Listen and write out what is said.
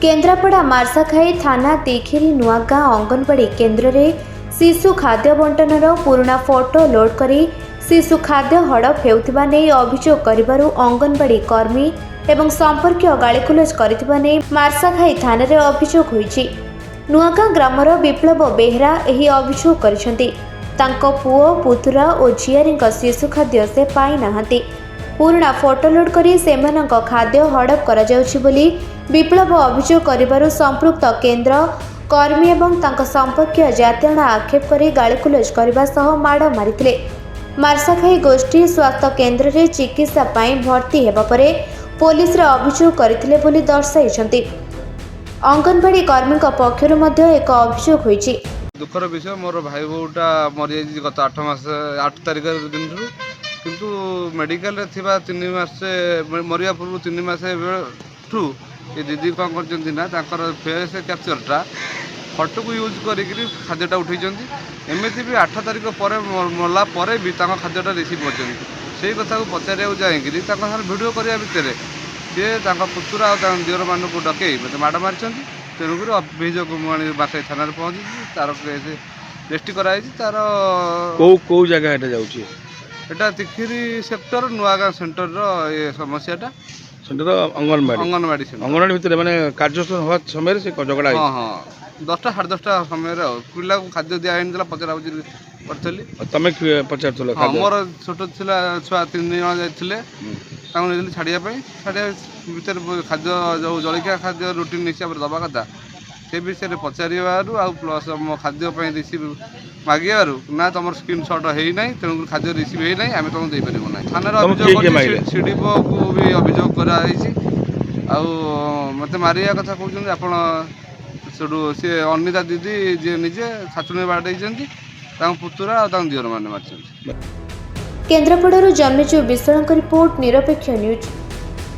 केन्द्रापड़ा मार्साखाई थाना तीखिरी नुआगाँ अंगनवाड़ी केन्द्र रे शिशु खाद्य बंटनर पुराना फोटो लोड करी शिशु खाद्य हड़प हेउथिबा नै अभियोग करिबारु अंगनवाड़ी कर्मी एवं संपर्कीय गालीगुलज करिथिबा नै मार्साखाई थाना रे अभियोग होईछि। नुआगाँ ग्रामर विप्लव बेहरा एही अभियोग करिसेंति। तांको पुओ पुतुरा और झियारींक शिशु खाद्य से पाई नाहांती। पुराना फोटो लोड करी सेमानंक खाद्य हड़प करा जाउछि बोली विप्लव अभियोग करिबारु संपृक्त केन्द्र कर्मी एवं तांको संपर्कीय जातियाणा आक्षेप करी गालीगुलज करबा सह माड़ मारिथिले। मार्साखाई गोष्ठी स्वास्थ्य केन्द्र रे चिकित्सा पाई भर्ती हेबा परे पुलिस रे अभियोग करथिले बोली दर्शाइछंती। अंगनवाड़ी कर्मी पक्षरु मध्ये एक अभियोग होईछि। दुखर विषय मोर भाई बोटा मरी गत 8 तारिख दिन किंतु मेडिकल रे थिबा 3 मास मरिया पूर्व 3 मास ठू ये दीदी कौन कर फेस कैप्चरटा फटो को यूज करी खाद्यटा उठे एमती भी 8 तारिख पर मला पर भी खाद्यटा रिसीव कर से कथा को पचार जाकि भिडियो करने भितर सी पुतुरा और दिवर मान को डकई मत माड़ मारी तेणुक अभियोग बासाई थाना पहुँची तार केस रेजिस्ट्री कराई तार कौ जगह एटा तिखिरी सेक्टर नुआगाँ सेंटर ये समस्याटा सेंटर अंगनवाड़ी भितर माने कार्यस्थल हवा समय से झगड़ा हाँ हाँ 10टा 10:30 समय पिला को खाद्य दिया पचरा पचरी करी तुम पचार मोर छोट छुआ 3 जन जाते छाड़िया भितर खाद्य जो जलिया खाद्य रुटीन हिसाब से दवा कथा से विषय में पचारू आ प्लस मो खाद्य रिसीव मागिबार ना तुम स्क्रीनशॉट होना तेणुक खाद्य रिसीव होना आम तुमको देपर ना थाना सीडीपो को भी अभियोग कराई मत मारिया कथा कहते आप सी अनिता दीदी जी निजे छाचुणी बाड़े पुतुरा और दिवर मैंने मार। केन्द्रापड़ारू जन्मेजू विश्वाल रिपोर्ट निरपेक्ष न्यूज।